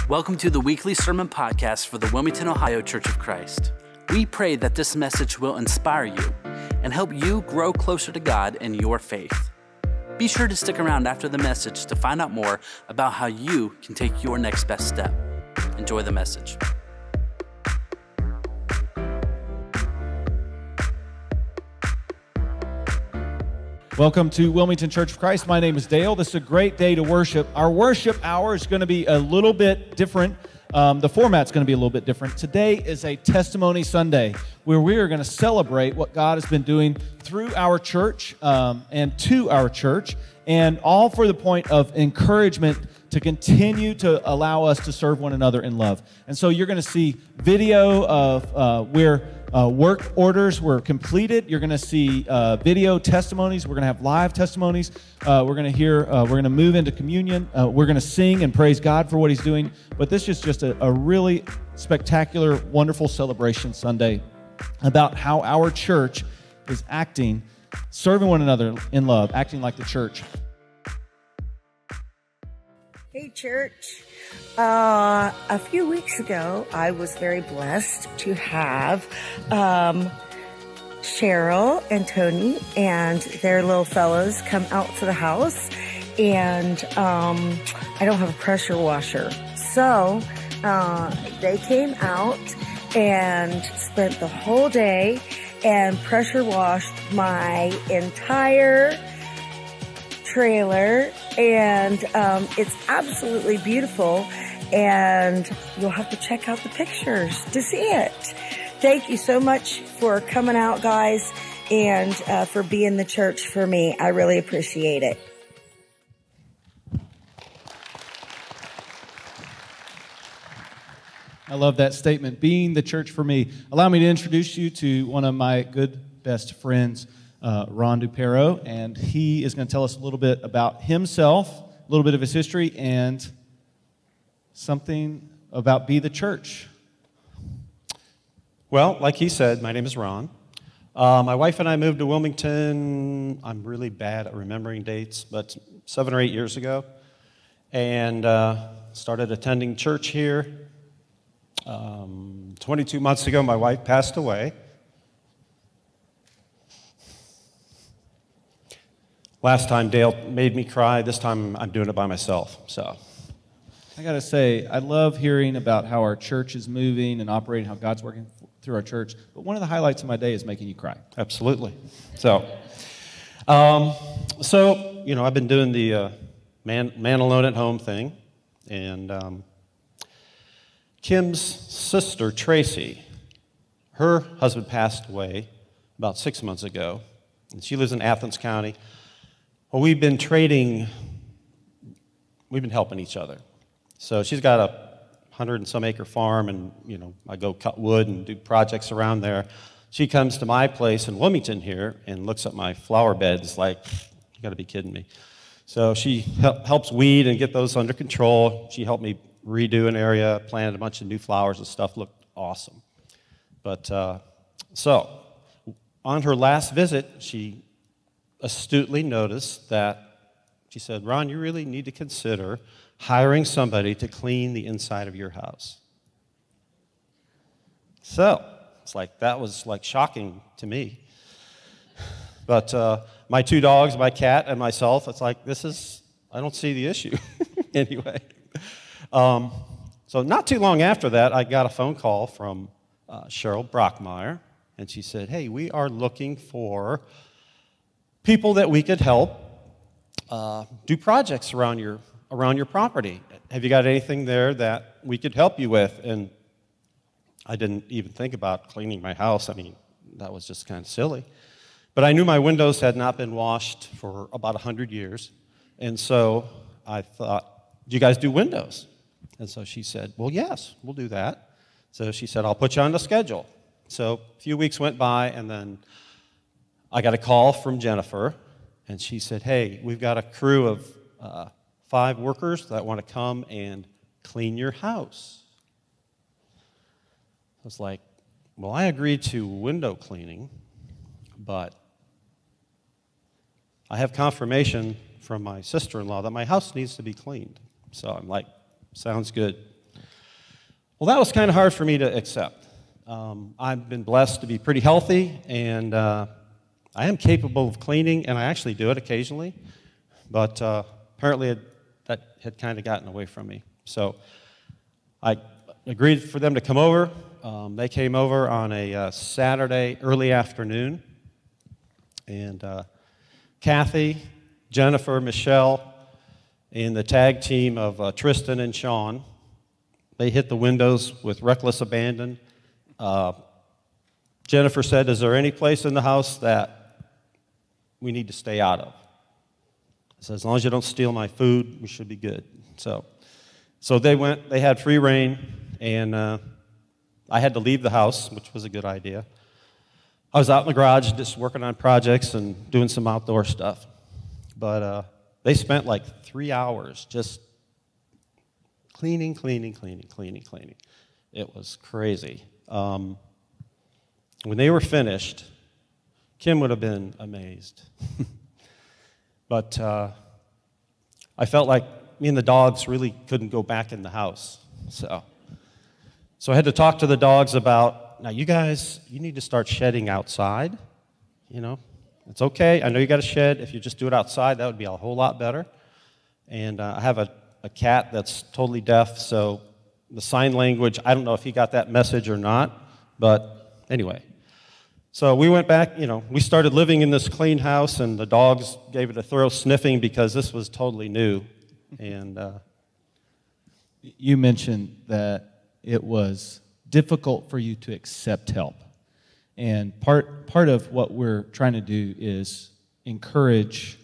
Welcome to the weekly sermon podcast for the Wilmington, Ohio Church of Christ. We pray that this message will inspire you and help you grow closer to God in your faith. Be sure to stick around after the message to find out more about how you can take your next best step. Enjoy the message. Welcome to Wilmington Church of Christ. My name is Dale. This is a great day to worship. Our worship hour is going to be a little bit different. The format's going to be a little bit different. Today is a Testimony Sunday where we are going to celebrate what God has been doing through our church and to our church, and all for the point of encouragement to continue to allow us to serve one another in love. And so you're going to see video of where work orders were completed. You're going to see video testimonies. We're going to have live testimonies. We're going to move into communion. We're going to sing and praise God for what He's doing. But this is just a really spectacular, wonderful celebration Sunday about how our church is acting, serving one another in love, acting like the church. Hey, church. A few weeks ago, I was very blessed to have Cheryl and Tony and their little fellows come out to the house, and I don't have a pressure washer. So they came out and spent the whole day and pressure washed my entire trailer, and it's absolutely beautiful, and you'll have to check out the pictures to see it. Thank you so much for coming out, guys, and for being the church for me. I really appreciate it. I love that statement, being the church for me. Allow me to introduce you to one of my good best friends, Ron Dupero, and he is going to tell us a little bit about himself, a little bit of his history, and something about Be the Church. Well, like he said, my name is Ron. My wife and I moved to Wilmington, I'm really bad at remembering dates, but 7 or 8 years ago, and started attending church here. 22 months ago, my wife passed away. Last time Dale made me cry. This time I'm doing it by myself. So, I got to say, I love hearing about how our church is moving and operating, how God's working through our church. But one of the highlights of my day is making you cry. Absolutely. So you know, I've been doing the man alone at home thing, and Kim's sister Tracy, her husband passed away about 6 months ago, and she lives in Athens County. Well, we've been helping each other. So she's got a 100-and-some acre farm, and, you know, I go cut wood and do projects around there. She comes to my place in Wilmington here and looks at my flower beds like, you got to be kidding me. So she helps weed and get those under control. She helped me redo an area, planted a bunch of new flowers and stuff. Looked awesome. But so on her last visit, she astutely noticed that she said, Ron, you really need to consider hiring somebody to clean the inside of your house. So it's like, that was like shocking to me. But my 2 dogs, my cat, and myself, it's like, I don't see the issue anyway. So not too long after that, I got a phone call from Cheryl Brockmeyer, and she said, hey, we are looking for people that we could help do projects around your property. Have you got anything there that we could help you with? And I didn't even think about cleaning my house. I mean, that was just kind of silly. But I knew my windows had not been washed for about 100 years. And so I thought, do you guys do windows? And so she said, well, yes, we'll do that. So she said, I'll put you on the schedule. So a few weeks went by, and then I got a call from Jennifer, and she said, hey, we've got a crew of 5 workers that want to come and clean your house. I was like, well, I agreed to window cleaning, but I have confirmation from my sister-in-law that my house needs to be cleaned. So I'm like, sounds good. Well, that was kind of hard for me to accept. I've been blessed to be pretty healthy, and I am capable of cleaning, and I actually do it occasionally, but apparently that had kind of gotten away from me. So I agreed for them to come over. They came over on a Saturday early afternoon, and Kathy, Jennifer, Michelle, and the tag team of Tristan and Sean, they hit the windows with reckless abandon. Jennifer said, "Is there any place in the house that we need to stay out of?" I said, "As long as you don't steal my food, we should be good." So they went, they had free reign, and I had to leave the house, which was a good idea. I was out in the garage just working on projects and doing some outdoor stuff. But they spent like 3 hours just cleaning. It was crazy. When they were finished, Kim would have been amazed. But I felt like me and the dogs really couldn't go back in the house. So I had to talk to the dogs about, now you guys, you need to start shedding outside. You know, it's okay. I know you got to shed. If you just do it outside, that would be a whole lot better. And I have a cat that's totally deaf, so the sign language, I don't know if he got that message or not, but anyway. So we went back, we started living in this clean house, and the dogs gave it a thorough sniffing because this was totally new. And you mentioned that it was difficult for you to accept help. And part of what we're trying to do is encourage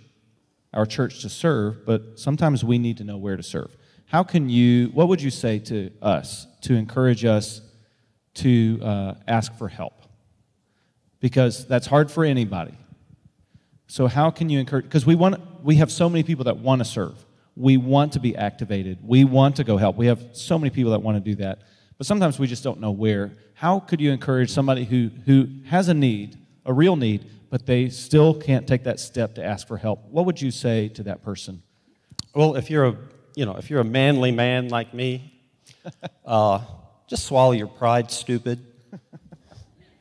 our church to serve, but sometimes we need to know where to serve. What would you say to us to encourage us to ask for help? Because that's hard for anybody. So how can you encourage, because we have so many people that want to serve. We want to be activated. We want to go help. We have so many people that want to do that. But sometimes we just don't know where. How could you encourage somebody who has a need, a real need, but they still can't take that step to ask for help? What would you say to that person? Well, if you're a manly man like me, just swallow your pride, stupid,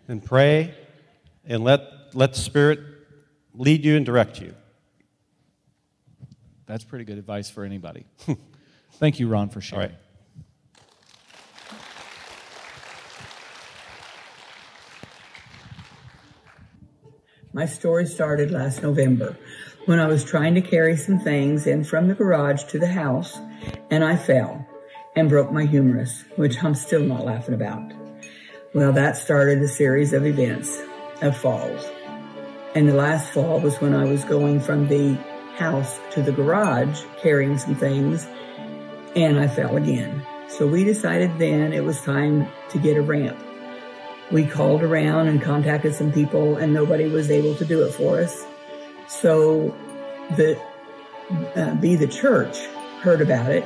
and pray, and let the Spirit lead you and direct you. That's pretty good advice for anybody. Thank you, Ron, for sharing. All right. My story started last November when I was trying to carry some things in from the garage to the house, and I fell and broke my humerus, which I'm still not laughing about. Well, that started a series of events, of falls. And the last fall was when I was going from the house to the garage carrying some things, and I fell again. So we decided then it was time to get a ramp. We called around and contacted some people, and nobody was able to do it for us. So Be the Church heard about it,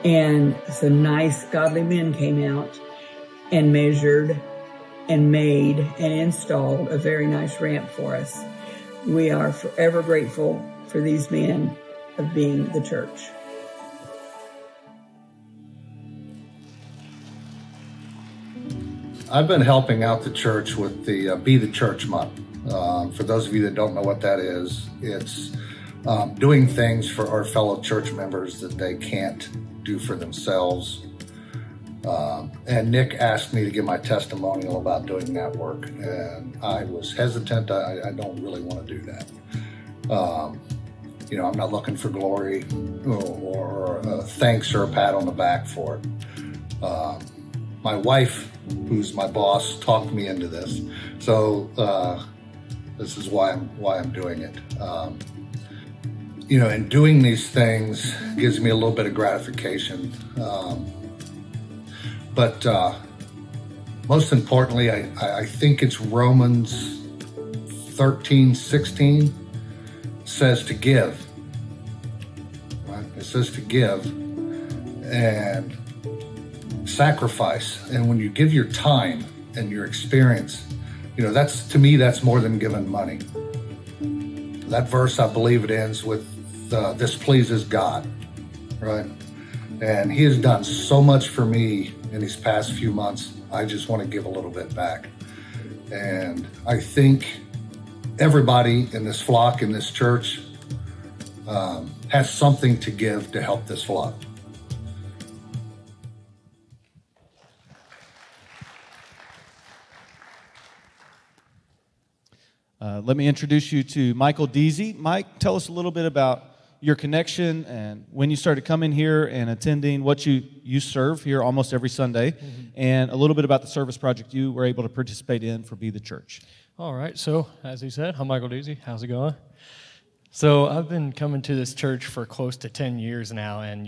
and some nice godly men came out and measured and made and installed a very nice ramp for us. We are forever grateful for these men of being the church. I've been helping out the church with the Be the Church month. For those of you that don't know what that is, it's doing things for our fellow church members that they can't do for themselves. And Nick asked me to give my testimonial about doing that work, and I was hesitant. I don't really want to do that. You know, I'm not looking for glory or thanks or a pat on the back for it. My wife, who's my boss, talked me into this, so this is why I'm doing it. You know, and doing these things gives me a little bit of gratification. But most importantly, I think it's Romans 13:16 says to give. Right? It says to give and sacrifice. And when you give your time and your experience, you know, that's, to me, that's more than giving money. That verse, I believe it ends with, this pleases God, right? And he has done so much for me in these past few months. I just want to give a little bit back. And I think everybody in this flock, in this church, has something to give to help this flock. Let me introduce you to Michael Deasy. Mike, tell us a little bit about your connection and when you started coming here and attending, what you serve here almost every Sunday, and a little bit about the service project you were able to participate in for Be the Church. All right, so as he said, I'm Michael Deasy. How's it going? So I've been coming to this church for close to 10 years now, and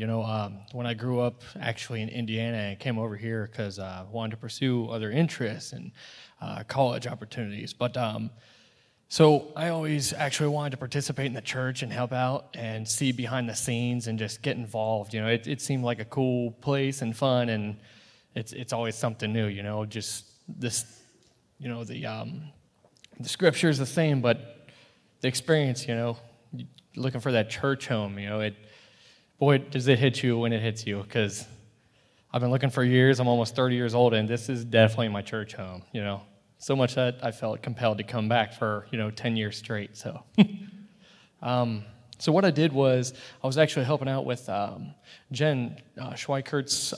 when I grew up actually in Indiana and came over here because I wanted to pursue other interests and college opportunities, but so I always actually wanted to participate in the church and help out and see behind the scenes and just get involved. It seemed like a cool place and fun, and it's always something new. Just this, the scripture is the same, but the experience, looking for that church home, boy, does it hit you when it hits you, because I've been looking for years. I'm almost 30 years old, and this is definitely my church home, So much that I felt compelled to come back for, 10 years straight, so. So what I did was, I was actually helping out with Jen Schweikert's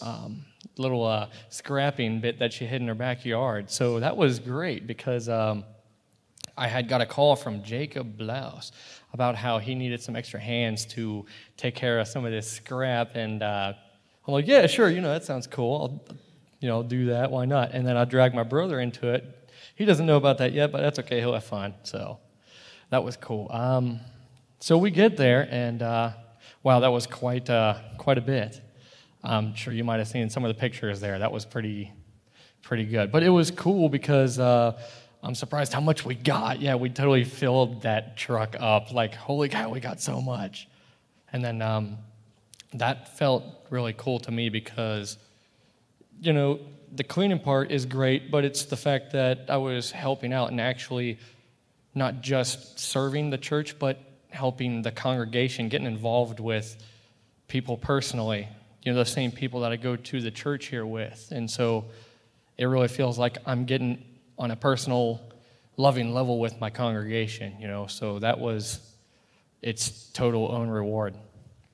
little scrapping bit that she had in her backyard. So that was great, because I had got a call from Jacob Blouse about how he needed some extra hands to take care of some of this scrap, and I'm like, yeah, sure, that sounds cool. I'll do that, why not? And then I dragged my brother into it. He doesn't know about that yet, but that's okay, he'll have fun. So that was cool. So we get there, and wow, that was quite a bit. I'm sure you might have seen some of the pictures there. That was pretty good. But it was cool because I'm surprised how much we got. Yeah, we totally filled that truck up. Like, holy cow, we got so much. And then that felt really cool to me because, the cleaning part is great, but it's the fact that I was helping out and actually not just serving the church, but helping the congregation, getting involved with people personally, the same people that I go to the church here with. And so it really feels like I'm getting on a personal, loving level with my congregation, so that was its total own reward.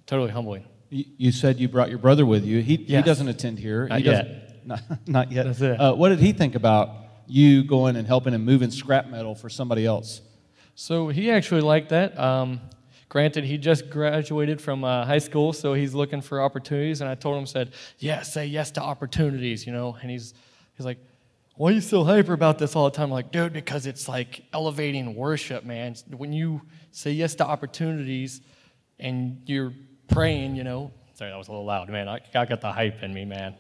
Totally humbling. You said you brought your brother with you. He doesn't attend here. Not yet. Not yet. That's it. What did he think about you going and helping him moving scrap metal for somebody else? So he actually liked that. Granted, he just graduated from high school, so he's looking for opportunities. And I told him, say yes to opportunities, And he's like, why are you so hyper about this all the time? I'm like, dude, because it's like elevating worship, man. When you say yes to opportunities and you're praying, Sorry, that was a little loud, man. I got the hype in me, man.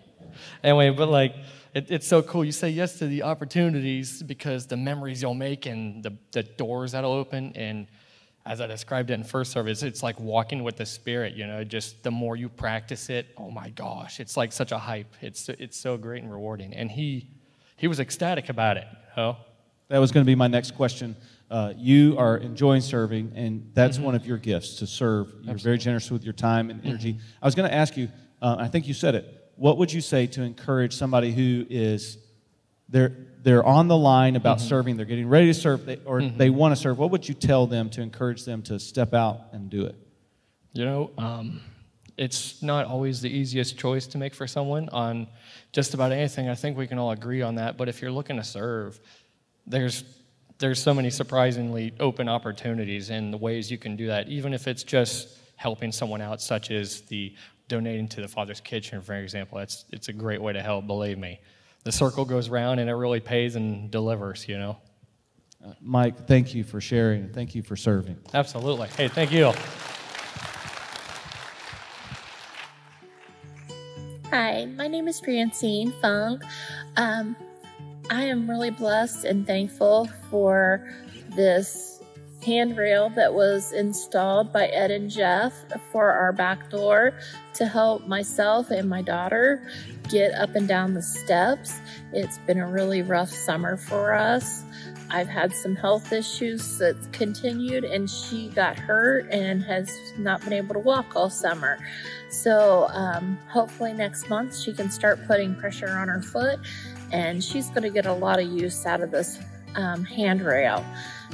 Anyway, but it's so cool. You say yes to the opportunities because the memories you'll make and the doors that'll open. And as I described it in first service, it's like walking with the Spirit, just the more you practice it, oh my gosh, it's like such a hype. It's so great and rewarding. And he was ecstatic about it. That was going to be my next question. You are enjoying serving, and that's one of your gifts, to serve. You're Absolutely. very generous with your time and energy. I was going to ask you, I think you said it, what would you say to encourage somebody who is, they're on the line about serving, they're getting ready to serve, they want to serve? What would you tell them to encourage them to step out and do it? It's not always the easiest choice to make for someone on just about anything. I think we can all agree on that. But if you're looking to serve, there's so many surprisingly open opportunities and the ways you can do that, even if it's just helping someone out, such as the donating to the Father's Kitchen, for example. It's a great way to help, believe me. The circle goes round, and it really pays and delivers, Mike, thank you for sharing, and thank you for serving. Absolutely. Hey, thank you. Hi, my name is Francine Funk. I am really blessed and thankful for this handrail that was installed by Ed and Jeff for our back door to help myself and my daughter get up and down the steps. It's been a really rough summer for us. I've had some health issues that continued, and she got hurt and has not been able to walk all summer. So hopefully next month she can start putting pressure on her foot, and she's going to get a lot of use out of this handrail.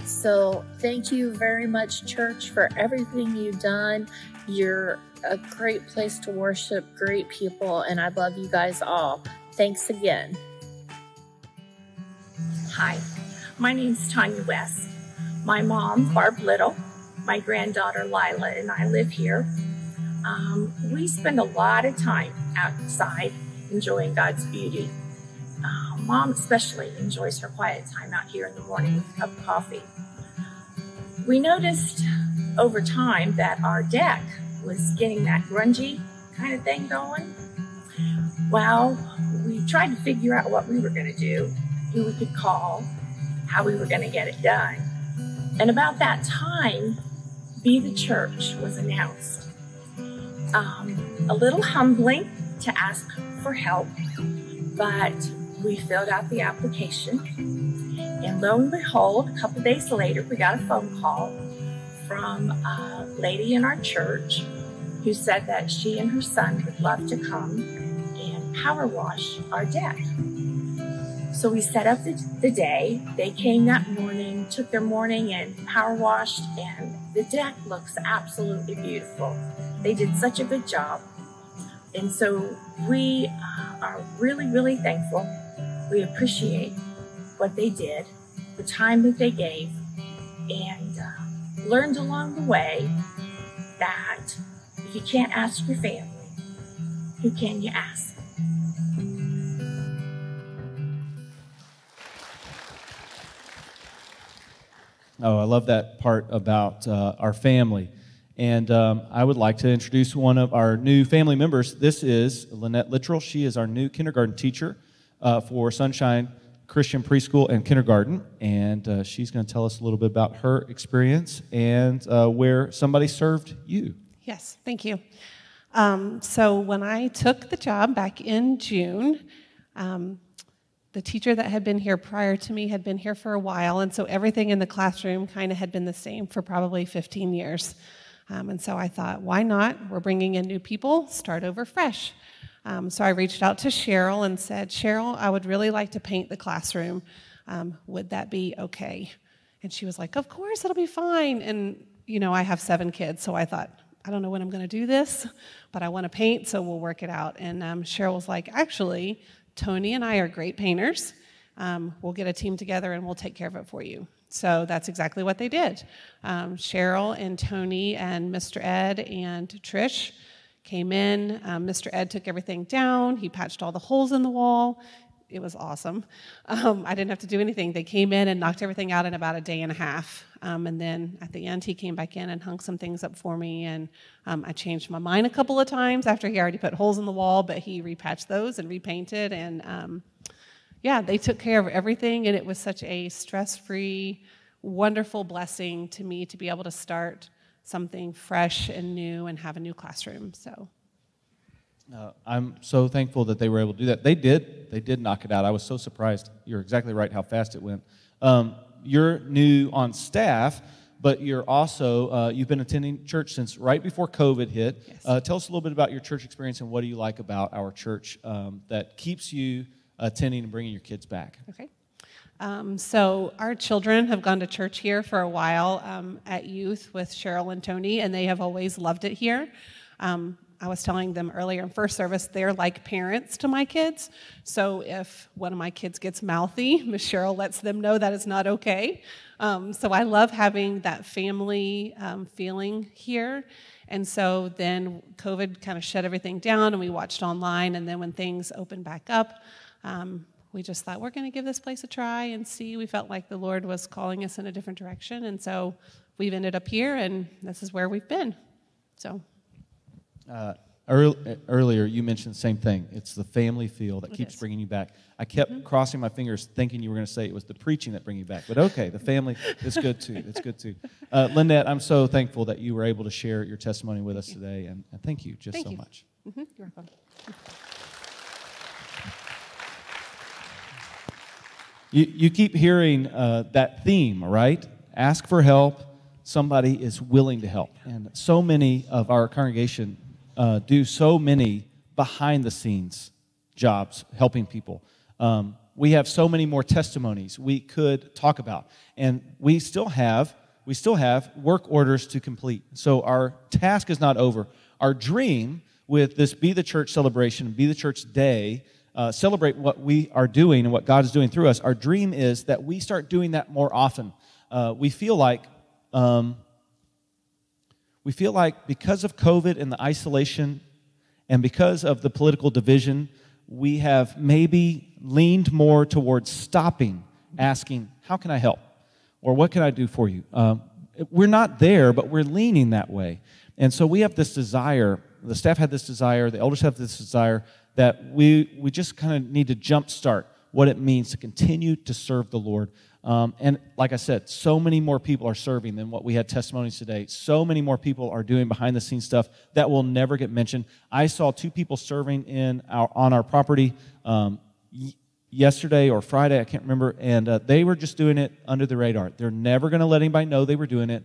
So thank you very much, church, for everything you've done. You're a great place to worship, great people, and I love you guys all. Thanks again. Hi, my name's Tanya West. My mom, Barb Little, my granddaughter Lila, and I live here. We spend a lot of time outside enjoying God's beauty. Mom especially enjoys her quiet time out here in the morning with a cup of coffee. We noticed over time that our deck was getting that grungy kind of thing going. Well, we tried to figure out what we were going to do, who we could call, how we were going to get it done. And about that time, Be the Church was announced. A little humbling to ask for help, but we filled out the application, and lo and behold, a couple days later, we got a phone call from a lady in our church who said that she and her son would love to come and power wash our deck. So we set up the day. They came that morning, took their morning and power washed, and the deck looks absolutely beautiful. They did such a good job. And so we are really, really thankful. We appreciate what they did, the time that they gave, and learned along the way that if you can't ask your family, who can you ask? Oh, I love that part about our family. And I would like to introduce one of our new family members. This is Lynette Littrell. She is our new kindergarten teacher for Sunshine Christian Preschool and Kindergarten. And she's going to tell us a little bit about her experience and where somebody served you. Yes, thank you. So when I took the job back in June, the teacher that had been here prior to me had been here for a while, and so everything in the classroom kind of had been the same for probably 15 years. And so I thought, why not? We're bringing in new people, start over fresh. So I reached out to Cheryl and said, Cheryl, I would really like to paint the classroom. Would that be okay? And she was like, of course, it'll be fine. And, you know, I have 7 kids, so I thought, I don't know when I'm going to do this, but I want to paint, so we'll work it out. And Cheryl was like, actually, Tony and I are great painters. We'll get a team together and we'll take care of it for you. So that's exactly what they did. Cheryl and Tony and Mr. Ed and Trish came in. Mr. Ed took everything down. He patched all the holes in the wall. It was awesome. I didn't have to do anything. They came in and knocked everything out in about a day and a half. And then at the end, he came back in and hung some things up for me. And I changed my mind a couple of times after he already put holes in the wall, but he repatched those and repainted. And yeah, they took care of everything. And it was such a stress-free, wonderful blessing to me to be able to start something fresh and new and have a new classroom. So. I'm so thankful that they were able to do that. They did knock it out. I was so surprised. You're exactly right how fast it went. You're new on staff, but you're also, you've been attending church since right before COVID hit. Yes. Tell us a little bit about your church experience and what do you like about our church that keeps you attending and bringing your kids back. Okay. So our children have gone to church here for a while at youth with Cheryl and Tony, and they have always loved it here. I was telling them earlier in first service, they're like parents to my kids. So if one of my kids gets mouthy, Miss Cheryl lets them know that it's not okay. So I love having that family feeling here. And so then COVID kind of shut everything down, and we watched online. And then when things opened back up, we just thought, we're going to give this place a try and see. We felt like the Lord was calling us in a different direction. And so we've ended up here, and this is where we've been. So. Earlier, you mentioned the same thing. It's the family feel that keeps bringing you back. I kept crossing my fingers thinking you were going to say it was the preaching that brings you back. But okay, the family is good too. It's good too. Lynette, I'm so thankful that you were able to share your testimony with us today. And thank you so much. Mm-hmm. You're welcome. You keep hearing that theme, right? Ask for help. Somebody is willing to help. And so many of our congregation do so many behind-the-scenes jobs helping people. We have so many more testimonies we could talk about. And we still have work orders to complete. So our task is not over. Our dream with this Be the Church celebration, Be the Church Day, celebrate what we are doing and what God is doing through us. Our dream is that we start doing that more often. We feel like because of COVID and the isolation and because of the political division, we have maybe leaned more towards stopping, asking, how can I help? Or what can I do for you? We're not there, but we're leaning that way. And so we have this desire, the staff had this desire, the elders have this desire, that we just kind of need to jumpstart what it means to continue to serve the Lord. And like I said, so many more people are serving than what we had testimonies today. So many more people are doing behind-the-scenes stuff that will never get mentioned. I saw 2 people serving on our property yesterday or Friday, I can't remember, and they were just doing it under the radar. They're never going to let anybody know they were doing it.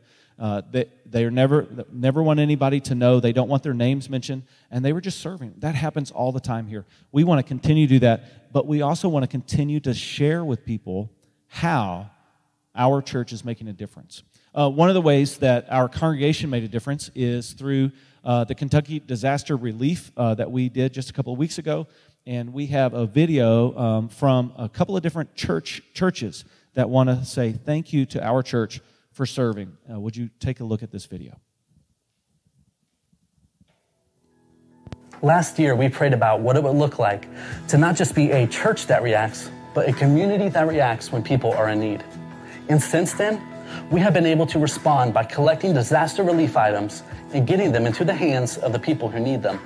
They never want anybody to know. They don't want their names mentioned, and they were just serving. That happens all the time here. We want to continue to do that, but we also want to continue to share with people how our church is making a difference. One of the ways that our congregation made a difference is through the Kentucky disaster relief that we did just a couple of weeks ago, and we have a video from a couple of different churches that want to say thank you to our church for serving. Would you take a look at this video? Last year, we prayed about what it would look like to not just be a church that reacts, but a community that reacts when people are in need. And since then, we have been able to respond by collecting disaster relief items and getting them into the hands of the people who need them.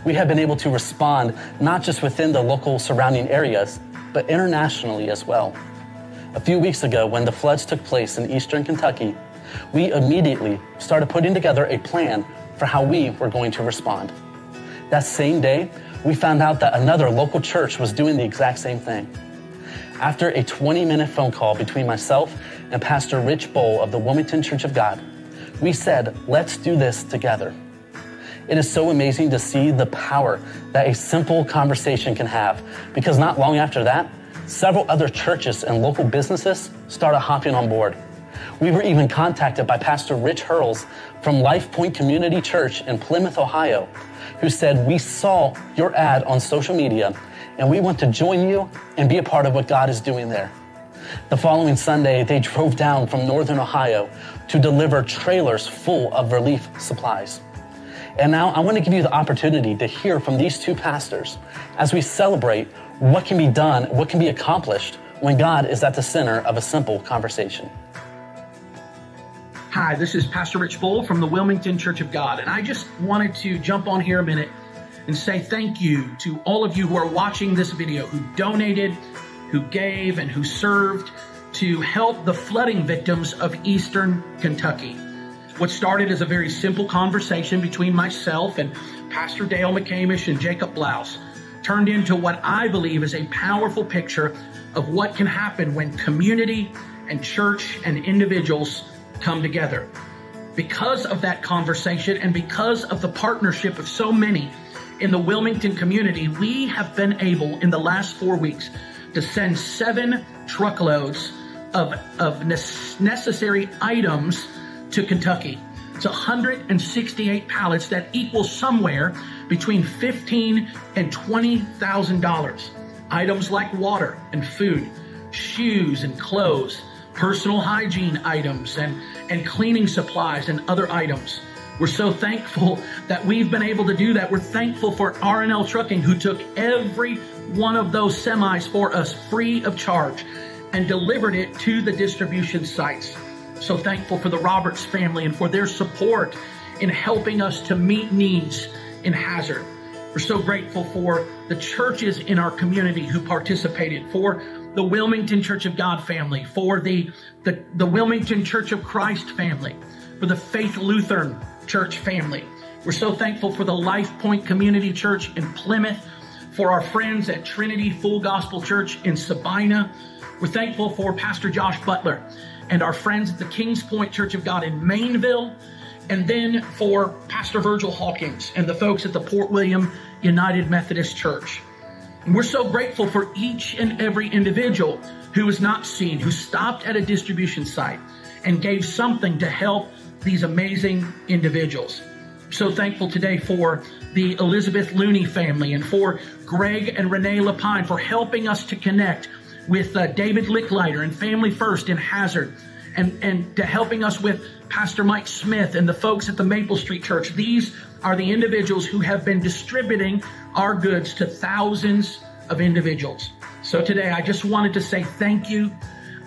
We have been able to respond not just within the local surrounding areas, but internationally as well. A few weeks ago, when the floods took place in eastern Kentucky, we immediately started putting together a plan for how we were going to respond. That same day, we found out that another local church was doing the exact same thing. After a 20-minute phone call between myself and Pastor Rich Bowl of the Wilmington Church of God, we said, let's do this together. It is so amazing to see the power that a simple conversation can have, because not long after that, several other churches and local businesses started hopping on board. We were even contacted by Pastor Rich Hurls from Life Point Community Church in Plymouth, Ohio, who said, we saw your ad on social media and we want to join you and be a part of what God is doing there. The following Sunday, they drove down from Northern Ohio to deliver trailers full of relief supplies. And now I want to give you the opportunity to hear from these 2 pastors as we celebrate what can be done, what can be accomplished when God is at the center of a simple conversation. Hi, this is Pastor Rich Bowl from the Wilmington Church of God, and I just wanted to jump on here a minute and say thank you to all of you who are watching this video, who donated, who gave, and who served to help the flooding victims of eastern Kentucky. What started as a very simple conversation between myself and Pastor Dale McCamish and Jacob Blouse turned into what I believe is a powerful picture of what can happen when community and church and individuals come together. Because of that conversation and because of the partnership of so many in the Wilmington community, we have been able in the last 4 weeks to send 7 truckloads of necessary items to Kentucky. It's 168 pallets that equals somewhere between $15,000 and $20,000. Items like water and food, shoes and clothes, personal hygiene items and cleaning supplies and other items. We're so thankful that we've been able to do that. We're thankful for R&L Trucking, who took every one of those semis for us free of charge and delivered it to the distribution sites. So thankful for the Roberts family and for their support in helping us to meet needs in Hazard. We're so grateful for the churches in our community who participated, for the Wilmington Church of God family, for the Wilmington Church of Christ family, for the Faith Lutheran Church family. We're so thankful for the Life Point Community Church in Plymouth, for our friends at Trinity Full Gospel Church in Sabina, We're thankful for Pastor Josh Butler and our friends at the Kings Point Church of God in Mainville, and then for Pastor Virgil Hawkins and the folks at the Port William United Methodist Church. And we're so grateful for each and every individual who was not seen, who stopped at a distribution site and gave something to help these amazing individuals. So thankful today for the Elizabeth Looney family and for Greg and Renee Lapine for helping us to connect with David Licklider and Family First in Hazard, and to helping us with Pastor Mike Smith and the folks at the Maple Street Church. These are the individuals who have been distributing our goods to thousands of individuals. So today I just wanted to say thank you.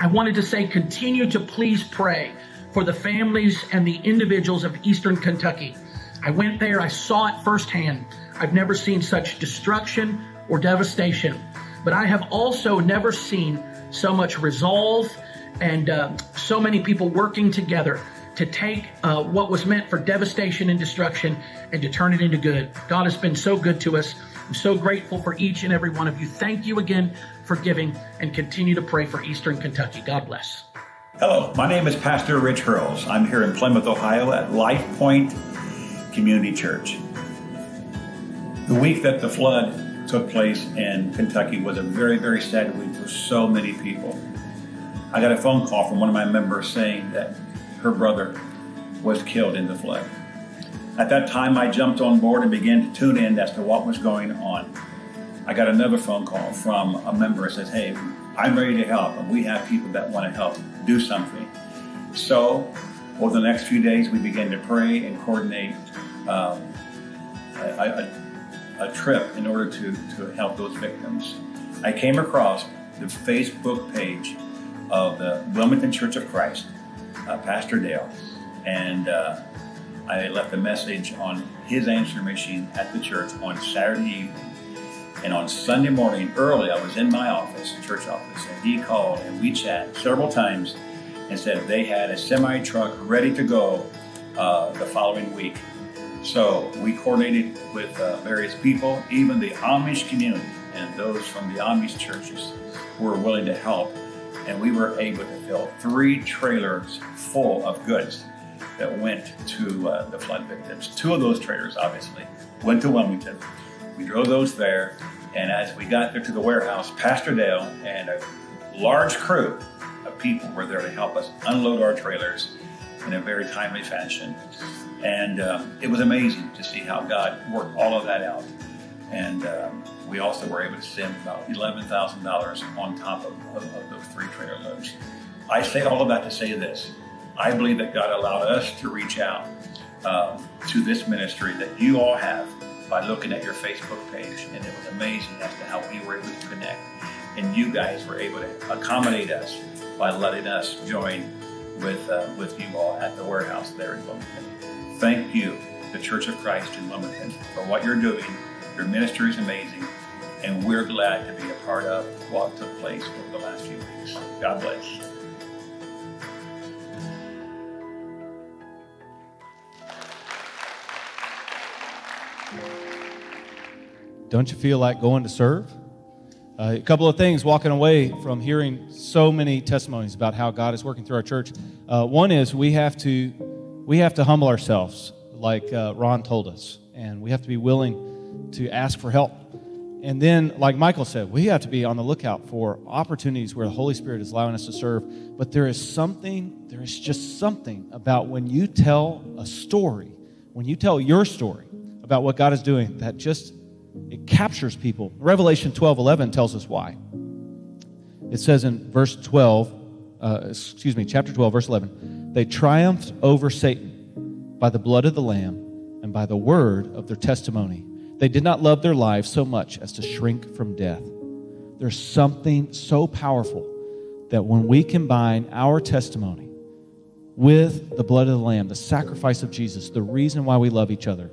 I wanted to say continue to please pray for the families and the individuals of Eastern Kentucky. I went there, I saw it firsthand. I've never seen such destruction or devastation, but I have also never seen so much resolve and so many people working together to take what was meant for devastation and destruction and to turn it into good. God has been so good to us. I'm so grateful for each and every one of you. Thank you again for giving, and continue to pray for Eastern Kentucky. God bless. Hello, my name is Pastor Rich Hurls. I'm here in Plymouth, Ohio at Life Point Community Church. The week that the flood took place in Kentucky was a very, very sad week for so many people. I got a phone call from one of my members saying that her brother was killed in the flood. At that time, I jumped on board and began to tune in as to what was going on. I got another phone call from a member that says, hey, I'm ready to help, and we have people that want to help do something. So over the next few days, we began to pray and coordinate a trip in order to help those victims. I came across the Facebook page of the Wilmington Church of Christ, Pastor Dale, and I left a message on his answering machine at the church on Saturday evening. And on Sunday morning early, I was in my office, church office, and he called and we chatted several times and said they had a semi-truck ready to go the following week. So we coordinated with various people, even the Amish community and those from the Amish churches who were willing to help. And we were able to fill 3 trailers full of goods that went to the flood victims. 2 of those trailers, obviously, went to Wilmington. We drove those there, and as we got there to the warehouse, Pastor Dale and a large crew of people were there to help us unload our trailers in a very timely fashion. And it was amazing to see how God worked all of that out. And we also were able to send about $11,000 on top of those 3 trailer loads. I say all of that to say this. I believe that God allowed us to reach out to this ministry that you all have by looking at your Facebook page. And it was amazing as to how we were able to connect. And you guys were able to accommodate us by letting us join with you all at the warehouse there in Wilmington. Thank you, the Church of Christ in Wilmington, for what you're doing. Your ministry is amazing, and we're glad to be a part of what took place over the last few weeks. God bless. Don't you feel like going to serve? A couple of things walking away from hearing so many testimonies about how God is working through our church. One is we have to humble ourselves, like Ron told us, and we have to be willing to ask for help. And then, like Michael said, we have to be on the lookout for opportunities where the Holy Spirit is allowing us to serve. But there is just something about when you tell a story, when you tell your story about what God is doing, that just it captures people. Revelation 12:11 tells us why. It says in chapter 12, verse 11, they triumphed over Satan by the blood of the Lamb and by the word of their testimony. They did not love their lives so much as to shrink from death. There's something so powerful that when we combine our testimony with the blood of the Lamb, the sacrifice of Jesus, the reason why we love each other,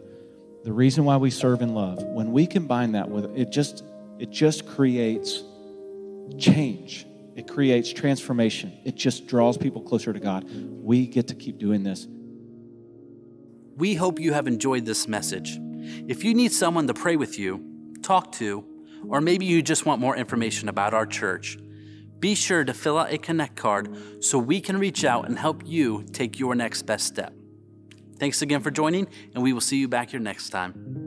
the reason why we serve in love, when we combine that with it just creates change. It creates transformation. It just draws people closer to God. We get to keep doing this. We hope you have enjoyed this message. If you need someone to pray with you, talk to, or maybe you just want more information about our church, Be sure to fill out a Connect card so we can reach out and help you take your next best step. Thanks again for joining, and we will see you back here next time.